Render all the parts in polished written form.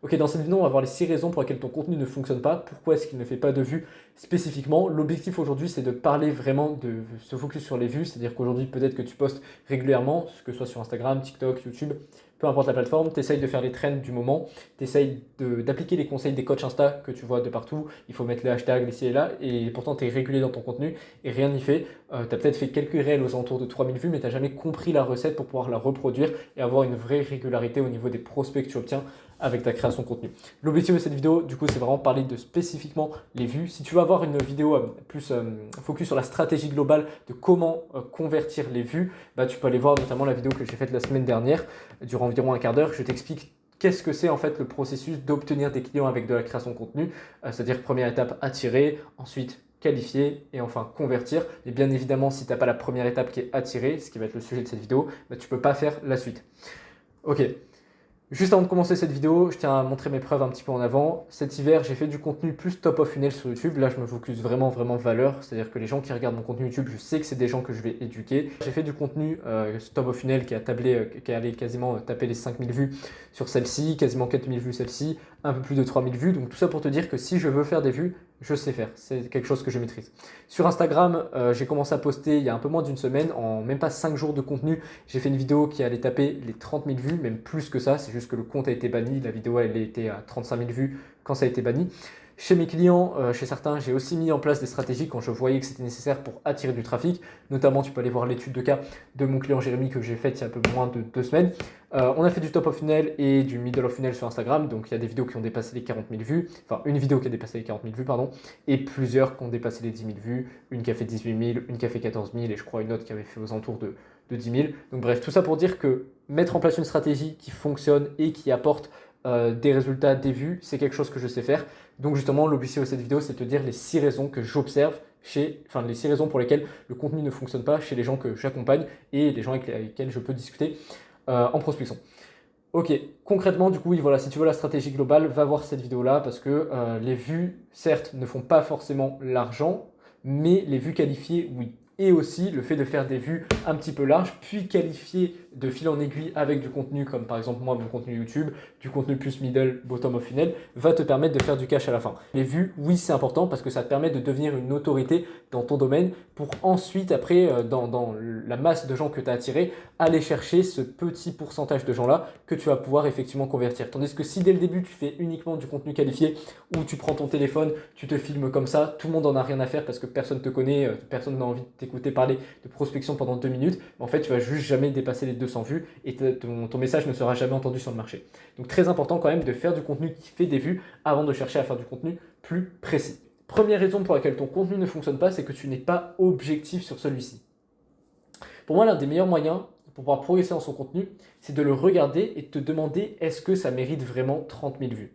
Ok, dans cette vidéo, on va voir les 6 raisons pour lesquelles ton contenu ne fonctionne pas. Pourquoi est-ce qu'il ne fait pas de vues spécifiquement? L'objectif aujourd'hui, c'est de parler vraiment, de se focus sur les vues. C'est-à-dire qu'aujourd'hui, peut-être que tu postes régulièrement, que ce soit sur Instagram, TikTok, YouTube, peu importe la plateforme, tu essayes de faire les trends du moment, tu essayes d'appliquer les conseils des coachs Insta que tu vois de partout. Il faut mettre les hashtags, les ci et là, et pourtant tu es régulier dans ton contenu et rien n'y fait. Tu as peut-être fait quelques réels aux alentours de 3000 vues, mais tu n'as jamais compris la recette pour pouvoir la reproduire et avoir une vraie régularité au niveau des prospects que tu obtiens avec ta création de contenu. L'objectif de cette vidéo, du coup, c'est vraiment parler de spécifiquement les vues. Si tu veux avoir une vidéo plus focus sur la stratégie globale de comment convertir les vues, bah, tu peux aller voir notamment la vidéo que j'ai faite la semaine dernière, durant environ un quart d'heure. Je t'explique qu'est-ce que c'est en fait le processus d'obtenir des clients avec de la création de contenu. C'est-à-dire première étape, attirer, ensuite qualifier et enfin convertir. Et bien évidemment, si tu n'as pas la première étape qui est attirer, ce qui va être le sujet de cette vidéo, bah, tu ne peux pas faire la suite. Ok. Juste avant de commencer cette vidéo, je tiens à montrer mes preuves un petit peu en avant. Cet hiver, j'ai fait du contenu plus top of funnel sur YouTube. Là, je me focus vraiment valeur. C'est-à-dire que les gens qui regardent mon contenu YouTube, je sais que c'est des gens que je vais éduquer. J'ai fait du contenu top of funnel qui allait quasiment taper les 5000 vues sur celle-ci, quasiment 4000 vues celle-ci, un peu plus de 3000 vues. Donc tout ça pour te dire que si je veux faire des vues, je sais faire. C'est quelque chose que je maîtrise. Sur Instagram, j'ai commencé à poster il y a un peu moins d'une semaine, en même pas 5 jours de contenu. J'ai fait une vidéo qui allait taper les 30 000 vues, même plus que ça. C'est juste que le compte a été banni. La vidéo, elle était à 35 000 vues quand ça a été banni. Chez mes clients, chez certains, j'ai aussi mis en place des stratégies quand je voyais que c'était nécessaire pour attirer du trafic. Notamment, tu peux aller voir l'étude de cas de mon client Jérémy que j'ai faite il y a un peu moins de 2 semaines. On a fait du top of funnel et du middle of funnel sur Instagram. Donc, il y a des vidéos qui ont dépassé les 40 000 vues. Enfin, une vidéo qui a dépassé les 40 000 vues, pardon. Et plusieurs qui ont dépassé les 10 000 vues. Une qui a fait 18 000, une qui a fait 14 000 et je crois une autre qui avait fait aux alentours de 10 000. Donc, bref, tout ça pour dire que mettre en place une stratégie qui fonctionne et qui apporte des résultats, des vues, c'est quelque chose que je sais faire. Donc justement, l'objectif de cette vidéo, c'est de te dire les 6 raisons que j'observe les 6 raisons pour lesquelles le contenu ne fonctionne pas chez les gens que j'accompagne et les gens avec lesquels je peux discuter en prospection. Ok, concrètement, du coup, oui, voilà, si tu veux la stratégie globale, va voir cette vidéo-là parce que les vues, certes, ne font pas forcément l'argent, mais les vues qualifiées, oui. Et aussi le fait de faire des vues un petit peu larges, puis qualifier de fil en aiguille avec du contenu comme par exemple moi mon contenu YouTube, du contenu plus middle, bottom of funnel, va te permettre de faire du cash à la fin. Les vues, oui c'est important parce que ça te permet de devenir une autorité dans ton domaine pour ensuite après dans la masse de gens que tu as attirés, aller chercher ce petit pourcentage de gens là que tu vas pouvoir effectivement convertir. Tandis que si dès le début tu fais uniquement du contenu qualifié ou tu prends ton téléphone, tu te filmes comme ça, tout le monde en a rien à faire parce que personne te connaît, personne n'a envie de t'écouter parler de prospection pendant 2 minutes, en fait tu vas juste jamais dépasser les 200 vues et ton message ne sera jamais entendu sur le marché. Donc très important quand même de faire du contenu qui fait des vues avant de chercher à faire du contenu plus précis. Première raison pour laquelle ton contenu ne fonctionne pas, c'est que tu n'es pas objectif sur celui-ci. Pour moi, l'un des meilleurs moyens pour pouvoir progresser dans son contenu, c'est de le regarder et de te demander est-ce que ça mérite vraiment 30 000 vues.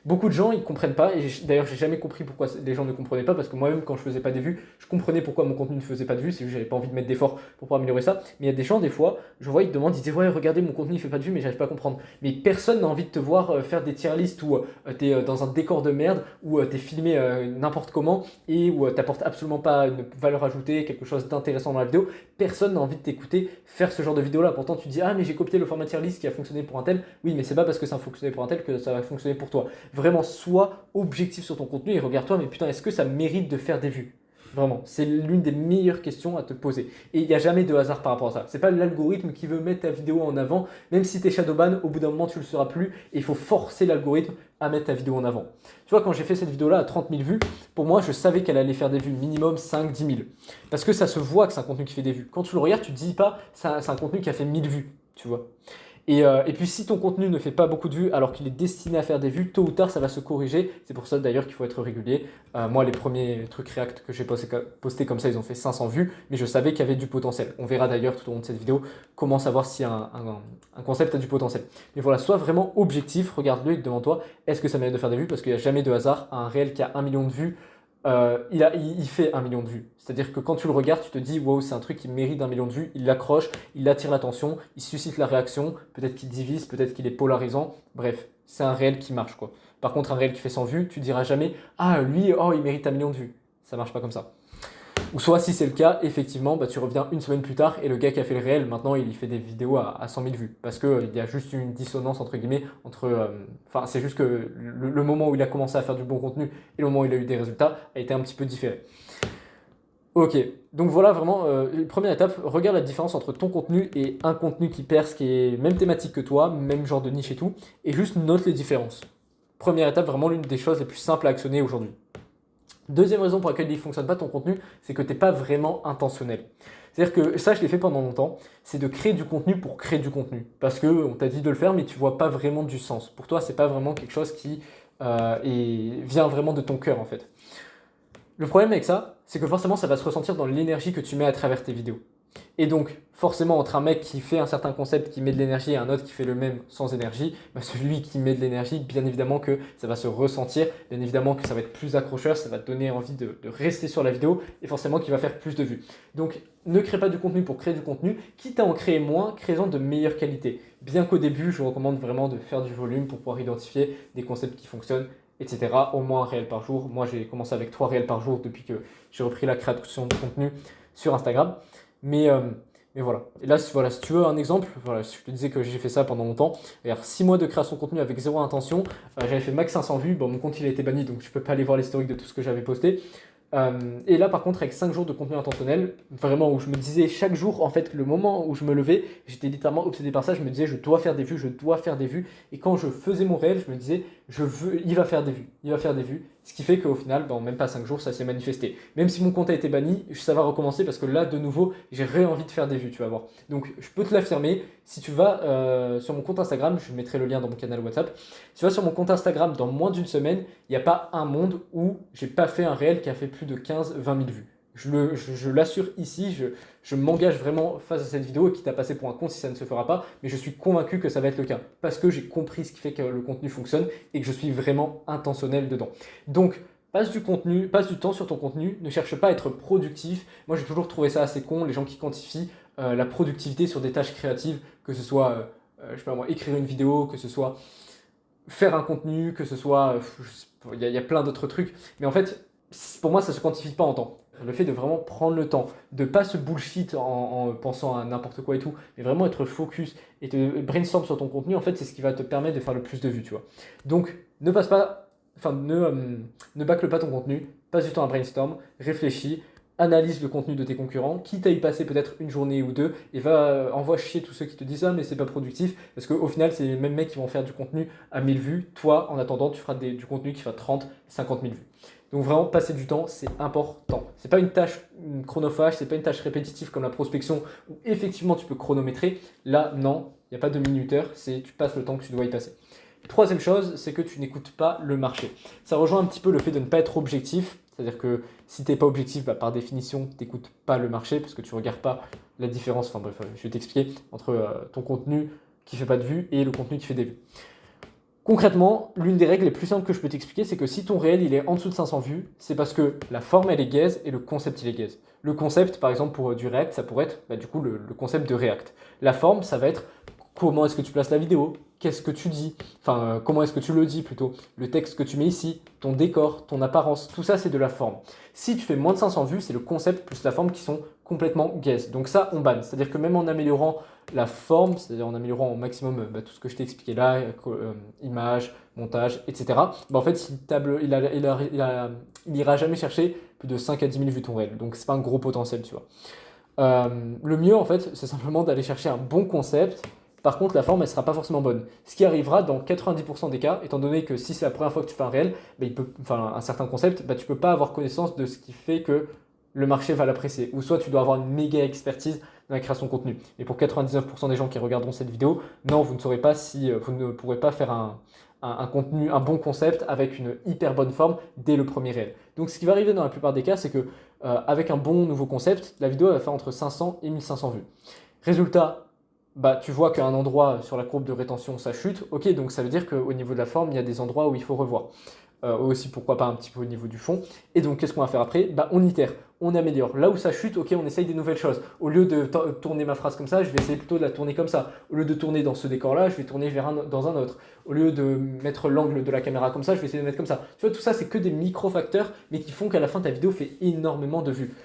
Beaucoup de gens ils ne comprennent pas et d'ailleurs j'ai jamais compris pourquoi les gens ne comprenaient pas parce que moi-même quand je faisais pas des vues je comprenais pourquoi mon contenu ne faisait pas de vues, c'est juste que j'avais pas envie de mettre d'efforts pour pouvoir améliorer ça. Mais il y a des gens des fois je vois ils te demandent, ils disent ouais regardez mon contenu il fait pas de vues mais j'arrive pas à comprendre. Mais personne n'a envie de te voir faire des tier lists où tu es dans un décor de merde, où tu es filmé n'importe comment et où tu n'apportes absolument pas une valeur ajoutée, quelque chose d'intéressant dans la vidéo. Personne n'a envie de t'écouter faire ce genre de vidéo là. Pourtant tu dis ah mais j'ai copié le format tier list qui a fonctionné pour un tel. Oui mais c'est pas parce que ça a fonctionné pour un tel que ça va fonctionner pour toi. Vraiment, sois objectif sur ton contenu et regarde-toi, mais putain, est-ce que ça mérite de faire des vues? Vraiment, c'est l'une des meilleures questions à te poser. Et il n'y a jamais de hasard par rapport à ça. C'est pas l'algorithme qui veut mettre ta vidéo en avant. Même si tu es shadowban, au bout d'un moment, tu ne le seras plus. Et il faut forcer l'algorithme à mettre ta vidéo en avant. Tu vois, quand j'ai fait cette vidéo-là à 30 000 vues, pour moi, je savais qu'elle allait faire des vues minimum 5-10 000. Parce que ça se voit que c'est un contenu qui fait des vues. Quand tu le regardes, tu ne te dis pas c'est un contenu qui a fait 1000 vues, tu vois. Et puis si ton contenu ne fait pas beaucoup de vues alors qu'il est destiné à faire des vues, tôt ou tard ça va se corriger. C'est pour ça d'ailleurs qu'il faut être régulier. Moi les premiers trucs React que j'ai postés comme ça ils ont fait 500 vues, mais je savais qu'il y avait du potentiel. On verra d'ailleurs tout au long de cette vidéo comment savoir si un concept a du potentiel. Mais voilà, sois vraiment objectif, regarde-le et devant toi, est-ce que ça mérite de faire des vues? Parce qu'il n'y a jamais de hasard. Un réel qui a 1 million de vues, il fait 1 million de vues. C'est-à-dire que quand tu le regardes, tu te dis wow, c'est un truc qui mérite 1 million de vues, il l'accroche, il attire l'attention, il suscite la réaction, peut-être qu'il divise, peut-être qu'il est polarisant. Bref, c'est un réel qui marche quoi. Par contre, un réel qui fait 100 vues, tu diras jamais ah lui, oh il mérite 1 million de vues. Ça marche pas comme ça. Ou soit si c'est le cas, effectivement, tu reviens une semaine plus tard et le gars qui a fait le réel, maintenant il fait des vidéos à 100 000 vues. Parce qu'il y a juste une dissonance entre guillemets entre... Enfin, c'est juste que le moment où il a commencé à faire du bon contenu et le moment où il a eu des résultats a été un petit peu différé. Ok, donc voilà vraiment, première étape, regarde la différence entre ton contenu et un contenu qui perce, qui est même thématique que toi, même genre de niche et tout, et juste note les différences. Première étape, vraiment l'une des choses les plus simples à actionner aujourd'hui. Deuxième raison pour laquelle il ne fonctionne pas ton contenu, c'est que tu n'es pas vraiment intentionnel. C'est-à-dire que ça, je l'ai fait pendant longtemps, c'est de créer du contenu pour créer du contenu. Parce qu'on t'a dit de le faire, mais tu ne vois pas vraiment du sens. Pour toi, ce n'est pas vraiment quelque chose qui vient vraiment de ton cœur en fait. Le problème avec ça, c'est que forcément, ça va se ressentir dans l'énergie que tu mets à travers tes vidéos. Et donc, forcément, entre un mec qui fait un certain concept, qui met de l'énergie, et un autre qui fait le même sans énergie, celui qui met de l'énergie, bien évidemment que ça va se ressentir, bien évidemment que ça va être plus accrocheur, ça va te donner envie de rester sur la vidéo, et forcément qu'il va faire plus de vues. Donc, ne crée pas du contenu pour créer du contenu, quitte à en créer moins, crée-en de meilleure qualité. Bien qu'au début, je vous recommande vraiment de faire du volume pour pouvoir identifier des concepts qui fonctionnent, etc. Au moins un réel par jour. Moi, j'ai commencé avec 3 réels par jour depuis que j'ai repris la création de contenu sur Instagram. Mais voilà. Et là, voilà, si tu veux un exemple, voilà, je te disais que j'ai fait ça pendant longtemps. 6 mois de création de contenu avec zéro intention. J'avais fait max 500 vues. Bon, mon compte il a été banni, donc je ne peux pas aller voir l'historique de tout ce que j'avais posté. Et là, par contre, avec 5 jours de contenu intentionnel, vraiment où je me disais chaque jour, en fait, le moment où je me levais, j'étais littéralement obsédé par ça. Je me disais, je dois faire des vues, je dois faire des vues. Et quand je faisais mon réel, je me disais, il va faire des vues, il va faire des vues. Ce qui fait qu'au final, en même pas 5 jours, ça s'est manifesté. Même si mon compte a été banni, ça va recommencer parce que là, de nouveau, j'ai envie de faire des vues, tu vas voir. Donc, je peux te l'affirmer. Si tu vas sur mon compte Instagram, je mettrai le lien dans mon canal WhatsApp. Si tu vas sur mon compte Instagram dans moins d'une semaine, il n'y a pas un monde où j'ai pas fait un réel qui a fait plus de 15-20 000 vues. Je l'assure ici, je m'engage vraiment face à cette vidéo, quitte à passer pour un con si ça ne se fera pas, mais je suis convaincu que ça va être le cas, parce que j'ai compris ce qui fait que le contenu fonctionne et que je suis vraiment intentionnel dedans. Donc, passe du temps sur ton contenu, ne cherche pas à être productif. Moi, j'ai toujours trouvé ça assez con, les gens qui quantifient la productivité sur des tâches créatives, que ce soit, je sais pas moi, écrire une vidéo, que ce soit faire un contenu, que ce soit, il y a plein d'autres trucs, mais en fait, pour moi, ça ne se quantifie pas en temps. Le fait de vraiment prendre le temps, de ne pas se bullshit en pensant à n'importe quoi et tout, mais vraiment être focus et te brainstorm sur ton contenu, en fait, c'est ce qui va te permettre de faire le plus de vues, tu vois. Donc, ne bâcle pas ton contenu, passe du temps à brainstorm, réfléchis, analyse le contenu de tes concurrents, quitte à y passer peut-être une journée ou deux, et envoie chier tous ceux qui te disent ça, mais c'est pas productif, parce qu'au final, c'est les mêmes mecs qui vont faire du contenu à 1000 vues. Toi, en attendant, tu feras du contenu qui fera 30, 50 000 vues. Donc vraiment, passer du temps, c'est important. C'est pas une tâche chronophage, c'est pas une tâche répétitive comme la prospection, où effectivement tu peux chronométrer. Là, non, il n'y a pas de minuteur, tu passes le temps que tu dois y passer. Troisième chose, c'est que tu n'écoutes pas le marché. Ça rejoint un petit peu le fait de ne pas être objectif. C'est-à-dire que si tu n'es pas objectif, par définition, tu n'écoutes pas le marché parce que tu ne regardes pas la différence. Enfin bref, je vais t'expliquer entre ton contenu qui ne fait pas de vues et le contenu qui fait des vues. Concrètement, l'une des règles les plus simples que je peux t'expliquer, c'est que si ton réel il est en dessous de 500 vues, c'est parce que la forme elle est gaze et le concept il est gaze. Le concept, par exemple pour du React, ça pourrait être le concept de React. La forme, ça va être comment est-ce que tu places la vidéo, qu'est-ce que tu dis, comment est-ce que tu le dis plutôt, le texte que tu mets ici, ton décor, ton apparence, tout ça c'est de la forme. Si tu fais moins de 500 vues, c'est le concept plus la forme qui sont complètement gaze. Donc ça, on banne. C'est-à-dire que même en améliorant la forme, c'est-à-dire en améliorant au maximum tout ce que je t'ai expliqué là, image, montage, etc., en fait, il ira jamais chercher plus de 5 à 10 000 vues ton réel. Donc c'est pas un gros potentiel, tu vois. Le mieux, en fait, c'est simplement d'aller chercher un bon concept. Par contre, la forme, elle ne sera pas forcément bonne. Ce qui arrivera dans 90% des cas, étant donné que si c'est la première fois que tu fais un réel, un certain concept, tu ne peux pas avoir connaissance de ce qui fait que le marché va l'apprécier. Ou soit tu dois avoir une méga expertise dans la création de contenu. Et pour 99% des gens qui regarderont cette vidéo, non, vous ne saurez pas si vous ne pourrez pas faire un contenu, un bon concept avec une hyper bonne forme dès le premier réel. Donc ce qui va arriver dans la plupart des cas, c'est que avec un bon nouveau concept, la vidéo va faire entre 500 et 1500 vues. Résultat, tu vois qu'à un endroit sur la courbe de rétention, ça chute. Ok, donc ça veut dire qu'au niveau de la forme, il y a des endroits où il faut revoir. Aussi, pourquoi pas un petit peu au niveau du fond. Et donc, qu'est-ce qu'on va faire après? On itère, on améliore. Là où ça chute, ok, on essaye des nouvelles choses. Au lieu de tourner ma phrase comme ça, je vais essayer plutôt de la tourner comme ça. Au lieu de tourner dans ce décor-là, je vais tourner dans un autre. Au lieu de mettre l'angle de la caméra comme ça, je vais essayer de mettre comme ça. Tu vois, tout ça, c'est que des micro-facteurs, mais qui font qu'à la fin, ta vidéo fait énormément de vues.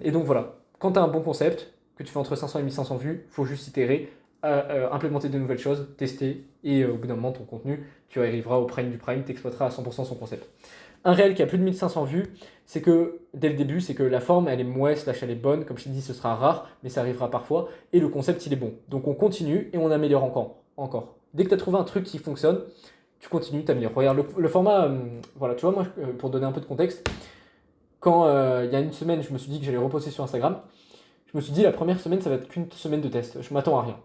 Et donc voilà, quand tu as un bon concept, que tu fais entre 500 et 1500 vues, il faut juste itérer, implémenter de nouvelles choses, tester, et au bout d'un moment, ton contenu, tu arriveras au prime du prime, tu exploiteras à 100% son concept. Un réel qui a plus de 1500 vues, c'est que dès le début, c'est que la forme, elle est mouais, slash elle est bonne. Comme je t'ai dit, ce sera rare, mais ça arrivera parfois. Et le concept, il est bon. Donc on continue et on améliore encore. Dès que tu as trouvé un truc qui fonctionne, tu continues, tu améliores. Regarde, le format, voilà, tu vois, moi, pour donner un peu de contexte, quand il y a une semaine, je me suis dit que j'allais reposter sur Instagram, je me suis dit la première semaine, ça va être qu'une semaine de test. Je m'attends à rien.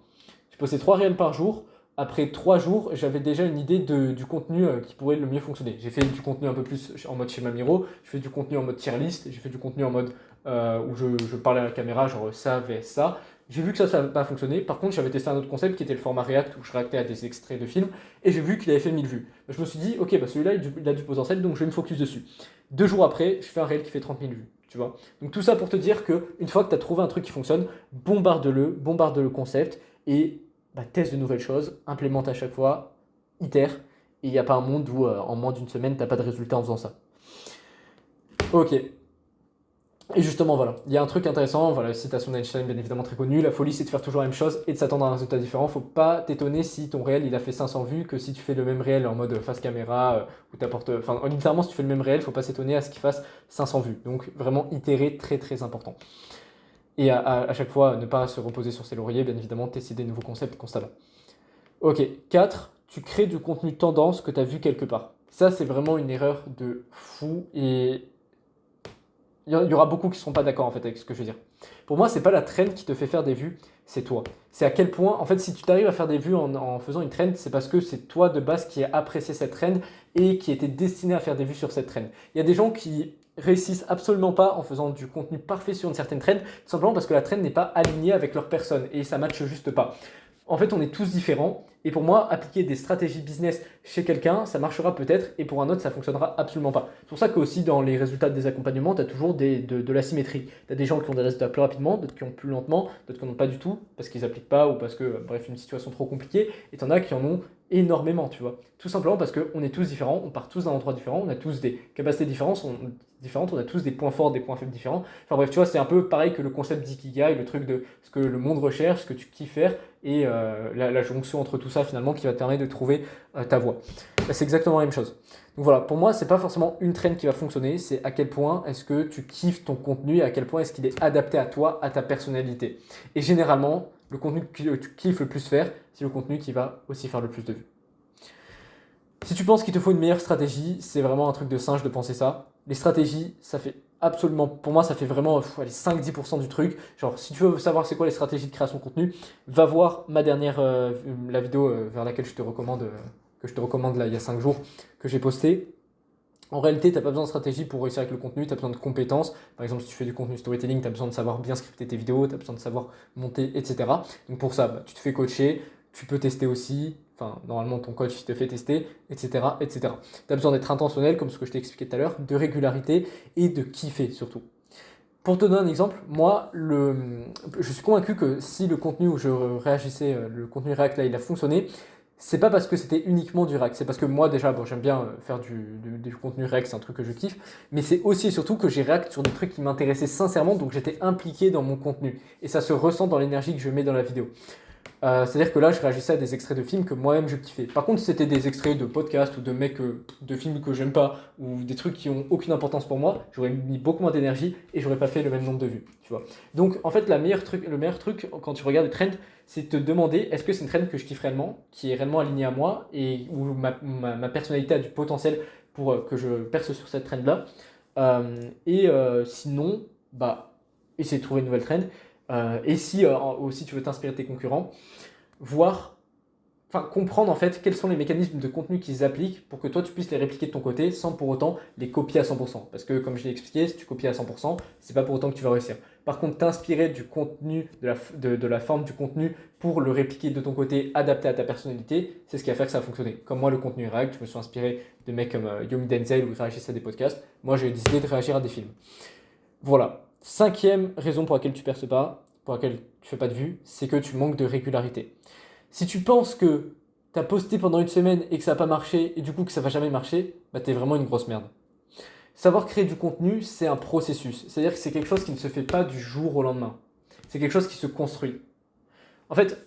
J'ai posté 3 réels par jour. Après 3 jours, j'avais déjà une idée du contenu qui pourrait le mieux fonctionner. J'ai fait du contenu un peu plus en mode schéma Miro, je fais du contenu en mode tier list, j'ai fait du contenu en mode où je parlais à la caméra, genre ça, vs ça. J'ai vu que ça n'a pas fonctionné. Par contre, j'avais testé un autre concept qui était le format React où je réactais à des extraits de films et j'ai vu qu'il avait fait 1000 vues. Je me suis dit, ok, bah celui-là il a du potentiel donc je vais me focus dessus. 2 jours après, je fais un réel qui fait 30 000 vues. Tu vois. Donc tout ça pour te dire qu'une fois que tu as trouvé un truc qui fonctionne, bombarde le concept et teste de nouvelles choses, implémente à chaque fois, itère, et il n'y a pas un monde où en moins d'une semaine, tu n'as pas de résultat en faisant ça. Ok. Et justement, voilà, il y a un truc intéressant, voilà, citation d'Einstein, bien évidemment très connue, la folie c'est de faire toujours la même chose et de s'attendre à un résultat différent. Faut pas t'étonner si ton réel il a fait 500 vues que si tu fais le même réel en mode face caméra ou t'apportes, enfin littéralement si tu fais le même réel, faut pas s'étonner à ce qu'il fasse 500 vues. Donc vraiment itérer, très très important. Et à chaque fois, ne pas se reposer sur ses lauriers, bien évidemment, tester des nouveaux concepts constamment. Ok, 4, tu crées du contenu tendance que tu as vu quelque part. Ça, c'est vraiment une erreur de fou et il y aura beaucoup qui ne seront pas d'accord en fait avec ce que je veux dire. Pour moi, c'est pas la trend qui te fait faire des vues, c'est toi. C'est à quel point, en fait, si tu t'arrives à faire des vues en faisant une trend, c'est parce que c'est toi de base qui as apprécié cette trend et qui était destiné à faire des vues sur cette trend. Il y a des gens qui réussissent absolument pas en faisant du contenu parfait sur une certaine trend, tout simplement parce que la trend n'est pas alignée avec leur personne et ça matche juste pas. En fait, on est tous différents. Et pour moi, appliquer des stratégies business chez quelqu'un, ça marchera peut-être, et pour un autre, ça fonctionnera absolument pas. C'est pour ça qu'aussi dans les résultats des accompagnements, tu as toujours de l'asymétrie. Tu as des gens qui ont des résultats plus rapidement, d'autres qui ont plus lentement, d'autres qui n'en ont pas du tout, parce qu'ils n'appliquent pas ou parce que, bref, une situation trop compliquée, et tu en as qui en ont énormément, tu vois. Tout simplement parce qu'on est tous différents, on part tous d'un endroit différent, on a tous des capacités différentes, on a tous des points forts, des points faibles différents. Enfin bref, tu vois, c'est un peu pareil que le concept d'ikigai, le truc de ce que le monde recherche, ce que tu kiffes faire, et la jonction entre tout ça finalement qui va te permettre de trouver ta voie. Là, c'est exactement la même chose. Donc voilà, pour moi, c'est pas forcément une trend qui va fonctionner, c'est à quel point est-ce que tu kiffes ton contenu et à quel point est-ce qu'il est adapté à toi, à ta personnalité. Et généralement, le contenu que tu kiffes le plus faire, c'est le contenu qui va aussi faire le plus de vues. Si tu penses qu'il te faut une meilleure stratégie, c'est vraiment un truc de singe de penser ça. Les stratégies, ça fait absolument, pour moi, ça fait vraiment 5-10% du truc. Genre, si tu veux savoir c'est quoi les stratégies de création de contenu, va voir ma dernière, la vidéo vers laquelle je te recommande, que je te recommande là il y a 5 jours, que j'ai posté. En réalité, tu n'as pas besoin de stratégie pour réussir avec le contenu, tu as besoin de compétences. Par exemple, si tu fais du contenu storytelling, tu as besoin de savoir bien scripter tes vidéos, tu as besoin de savoir monter, etc. Donc pour ça, tu te fais coacher, tu peux tester aussi. Enfin, normalement, ton coach te fait tester, etc. etc. Tu as besoin d'être intentionnel, comme ce que je t'ai expliqué tout à l'heure, de régularité et de kiffer surtout. Pour te donner un exemple, moi, je suis convaincu que si le contenu où je réagissais, le contenu React là, il a fonctionné, c'est pas parce que c'était uniquement du React, c'est parce que moi déjà, bon, j'aime bien faire du contenu React, c'est un truc que je kiffe, mais c'est aussi et surtout que j'ai React sur des trucs qui m'intéressaient sincèrement, donc j'étais impliqué dans mon contenu. Et ça se ressent dans l'énergie que je mets dans la vidéo. C'est-à-dire que là, je réagissais à des extraits de films que moi-même je kiffais. Par contre, si c'était des extraits de podcasts ou de mecs, de films que j'aime pas, ou des trucs qui ont aucune importance pour moi, j'aurais mis beaucoup moins d'énergie et j'aurais pas fait le même nombre de vues, tu vois. Donc, en fait, le meilleur truc quand tu regardes des trends, c'est de te demander est-ce que c'est une trend que je kiffe réellement, qui est réellement alignée à moi et où ma personnalité a du potentiel pour que je perce sur cette trend-là. Sinon, essayer de trouver une nouvelle trend. Et si aussi tu veux t'inspirer de tes concurrents, comprendre en fait quels sont les mécanismes de contenu qu'ils appliquent pour que toi tu puisses les répliquer de ton côté sans pour autant les copier à 100%. Parce que comme je l'ai expliqué, si tu copies à 100%, c'est pas pour autant que tu vas réussir. Par contre, t'inspirer du contenu, de la forme du contenu pour le répliquer de ton côté, adapté à ta personnalité, c'est ce qui va faire que ça va fonctionner. Comme moi, le contenu React, je me suis inspiré de mecs comme Yomi Denzel où ils réagissent à des podcasts. Moi, j'ai décidé de réagir à des films. Voilà. 5e raison pour laquelle tu perces pas, pour laquelle tu fais pas de vues, c'est que tu manques de régularité. Si tu penses que tu as posté pendant une semaine et que ça n'a pas marché et du coup que ça va jamais marcher, t'es vraiment une grosse merde. savoir créer du contenu, c'est un processus. C'est-à-dire que c'est quelque chose qui ne se fait pas du jour au lendemain. C'est quelque chose qui se construit. En fait,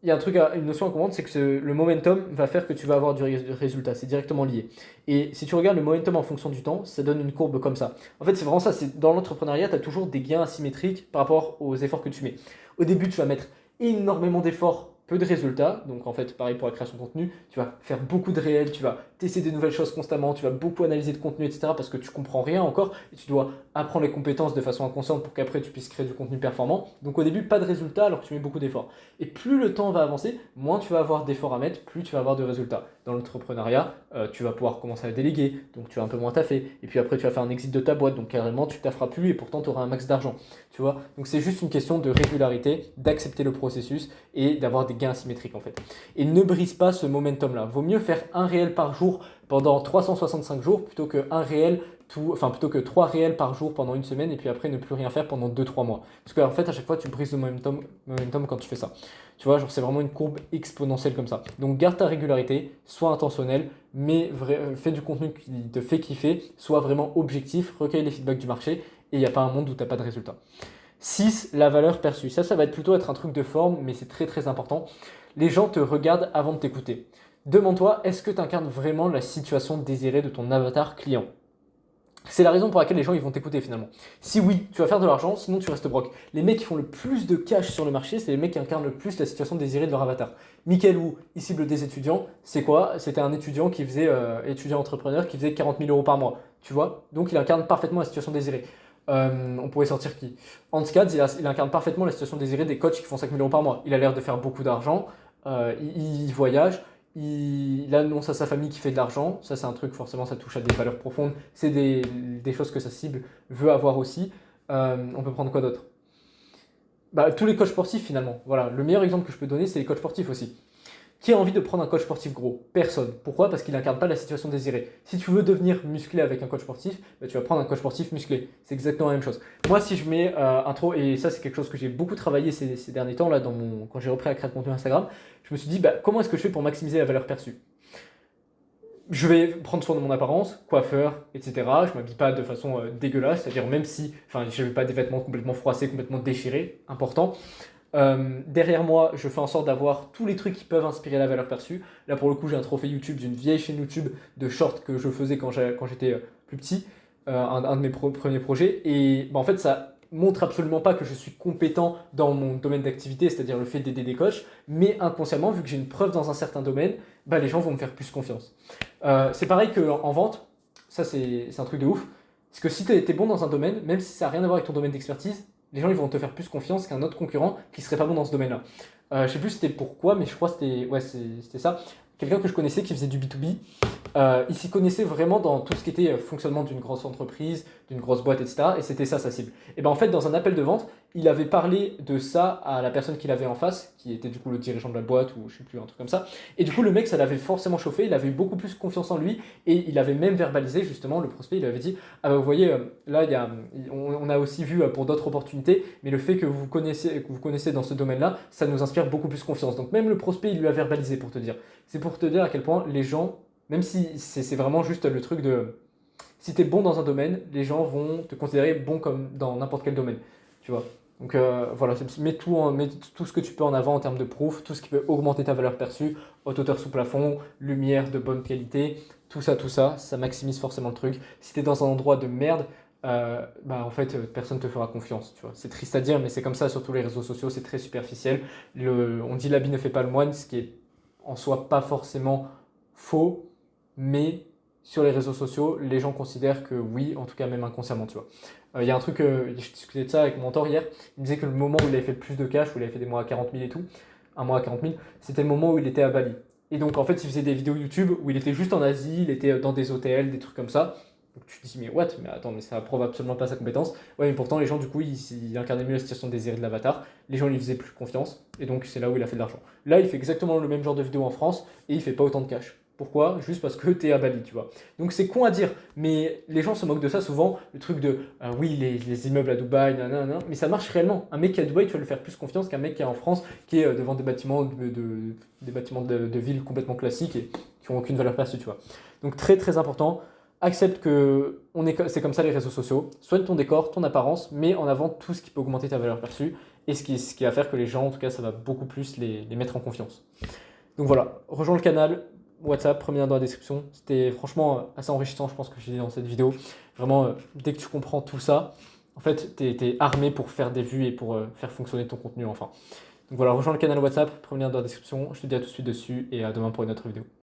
il y a une notion à comprendre, c'est que le momentum va faire que tu vas avoir du résultat. C'est directement lié. Et si tu regardes le momentum en fonction du temps, ça donne une courbe comme ça. En fait, c'est vraiment ça. Dans l'entrepreneuriat, tu as toujours des gains asymétriques par rapport aux efforts que tu mets. Au début, tu vas mettre énormément d'efforts, peu de résultats. Donc en fait, pareil pour la création de contenu, tu vas faire beaucoup de réels, tu vas tester de nouvelles choses constamment, tu vas beaucoup analyser de contenu, etc. parce que tu comprends rien encore et tu dois apprendre les compétences de façon inconsciente pour qu'après tu puisses créer du contenu performant. Donc au début, pas de résultats alors que tu mets beaucoup d'efforts. Et plus le temps va avancer, moins tu vas avoir d'efforts à mettre, plus tu vas avoir de résultats. Dans l'entrepreneuriat, tu vas pouvoir commencer à déléguer, donc tu vas un peu moins taffer. Et puis après, tu vas faire un exit de ta boîte, donc carrément, tu tafferas plus et pourtant tu auras un max d'argent. Tu vois, donc c'est juste une question de régularité, d'accepter le processus et d'avoir des gains asymétriques en fait. Et ne brise pas ce momentum-là. Vaut mieux faire un réel par jour pendant 365 jours plutôt que plutôt que 3 réels par jour pendant une semaine et puis après ne plus rien faire pendant 2-3 mois. Parce qu'en fait, à chaque fois, tu brises le momentum quand tu fais ça. Tu vois, genre c'est vraiment une courbe exponentielle comme ça. Donc garde ta régularité, sois intentionnel, mais fais du contenu qui te fait kiffer, sois vraiment objectif, recueille les feedbacks du marché et il n'y a pas un monde où tu n'as pas de résultat. 6. La valeur perçue. Ça va plutôt être un truc de forme, mais c'est très très important. Les gens te regardent avant de t'écouter. Demande-toi, est-ce que tu incarnes vraiment la situation désirée de ton avatar client? C'est la raison pour laquelle les gens ils vont t'écouter finalement. Si oui, tu vas faire de l'argent, sinon tu restes broke. Les mecs qui font le plus de cash sur le marché, c'est les mecs qui incarnent le plus la situation désirée de leur avatar. Michael Wu, il cible des étudiants, c'est quoi? C'était un étudiant qui faisait, étudiant entrepreneur qui faisait 40 000 euros par mois, tu vois? Donc il incarne parfaitement la situation désirée. On pourrait sortir qui? Hans Katz, il incarne parfaitement la situation désirée des coachs qui font 5 000 euros par mois. Il a l'air de faire beaucoup d'argent, il voyage, il annonce à sa famille qu'il fait de l'argent. Ça, c'est un truc, forcément, ça touche à des valeurs profondes. C'est des choses que sa cible veut avoir aussi. On peut prendre quoi d'autre? Tous les coachs sportifs, finalement. Voilà, le meilleur exemple que je peux donner, c'est les coachs sportifs aussi. Qui a envie de prendre un coach sportif gros? Personne. Pourquoi? Parce qu'il n'incarne pas la situation désirée. Si tu veux devenir musclé avec un coach sportif, tu vas prendre un coach sportif musclé. C'est exactement la même chose. Moi, si je mets et ça c'est quelque chose que j'ai beaucoup travaillé ces derniers temps, là, quand j'ai repris à créer de contenu Instagram, je me suis dit, comment est-ce que je fais pour maximiser la valeur perçue? Je vais prendre soin de mon apparence, coiffeur, etc. Je ne m'habille pas de façon dégueulasse, c'est-à-dire même si je n'avais pas des vêtements complètement froissés, complètement déchirés, important. Derrière moi, je fais en sorte d'avoir tous les trucs qui peuvent inspirer la valeur perçue. Là, pour le coup, j'ai un trophée YouTube d'une vieille chaîne YouTube de shorts que je faisais quand j'étais plus petit, un de mes premiers projets. Et en fait, ça montre absolument pas que je suis compétent dans mon domaine d'activité, c'est-à-dire le fait d'aider des coachs, mais inconsciemment, vu que j'ai une preuve dans un certain domaine, les gens vont me faire plus confiance. C'est pareil qu'en vente, ça c'est un truc de ouf. Parce que si tu es bon dans un domaine, même si ça n'a rien à voir avec ton domaine d'expertise, les gens ils vont te faire plus confiance qu'un autre concurrent qui serait pas bon dans ce domaine-là. Je sais plus c'était pourquoi, mais je crois que c'était ça. Quelqu'un que je connaissais qui faisait du B2B, il s'y connaissait vraiment dans tout ce qui était fonctionnement d'une grosse entreprise, d'une grosse boîte, etc. Et c'était ça sa cible. Et en fait, dans un appel de vente, il avait parlé de ça à la personne qu'il avait en face, qui était du coup le dirigeant de la boîte ou je sais plus, un truc comme ça. Et du coup, le mec, ça l'avait forcément chauffé, il avait eu beaucoup plus confiance en lui et il avait même verbalisé justement le prospect. Il lui avait dit, vous voyez, là, on a aussi vu pour d'autres opportunités, mais le fait que vous connaissez dans ce domaine-là, ça nous inspire beaucoup plus confiance. Donc même le prospect, il lui a verbalisé pour te dire. C'est pour te dire à quel point les gens, même si c'est vraiment juste le truc de... Si tu es bon dans un domaine, les gens vont te considérer bon comme dans n'importe quel domaine. Tu vois. Donc voilà, mets tout ce que tu peux en avant en termes de proof, tout ce qui peut augmenter ta valeur perçue, haute hauteur sous plafond, lumière de bonne qualité, tout ça, ça maximise forcément le truc. Si tu es dans un endroit de merde, en fait, personne ne te fera confiance. Tu vois. C'est triste à dire, mais c'est comme ça sur tous les réseaux sociaux, c'est très superficiel. On dit l'habit ne fait pas le moine, ce qui est en soi pas forcément faux, mais sur les réseaux sociaux, les gens considèrent que oui, en tout cas même inconsciemment, tu vois. Il y a un truc, je discutais de ça avec mon mentor hier, il me disait que le moment où il avait fait le plus de cash, où il avait fait des mois à 40 000 et tout, un mois à 40 000, c'était le moment où il était à Bali. Et donc en fait, il faisait des vidéos YouTube où il était juste en Asie, il était dans des hôtels, des trucs comme ça. Donc tu te dis, mais attends, mais ça prouve absolument pas sa compétence. Ouais, mais pourtant, les gens, du coup, ils incarnaient mieux la situation désirée de l'avatar. Les gens, ils lui faisaient plus confiance. Et donc, c'est là où il a fait de l'argent. Là, il fait exactement le même genre de vidéo en France et il fait pas autant de cash. Pourquoi? Juste parce que t'es à Bali, tu vois. Donc, c'est con à dire, mais les gens se moquent de ça souvent. Le truc de, oui, les immeubles à Dubaï, nanana, mais ça marche réellement. Un mec qui est à Dubaï, tu vas lui faire plus confiance qu'un mec qui est en France, qui est devant des bâtiments de ville complètement classiques et qui n'ont aucune valeur perçue, tu vois. Donc, très, très important. accepte que c'est comme ça les réseaux sociaux. Soigne ton décor, ton apparence, mets en avant tout ce qui peut augmenter ta valeur perçue et ce qui va faire que les gens, en tout cas, ça va beaucoup plus les mettre en confiance. Donc voilà, rejoins le canal, WhatsApp, premier lien dans la description. C'était franchement assez enrichissant, je pense, que j'ai dit dans cette vidéo. Vraiment, dès que tu comprends tout ça, en fait, tu es armé pour faire des vues et pour faire fonctionner ton contenu enfin. Donc voilà, rejoins le canal WhatsApp, premier lien dans la description. Je te dis à tout de suite dessus et à demain pour une autre vidéo.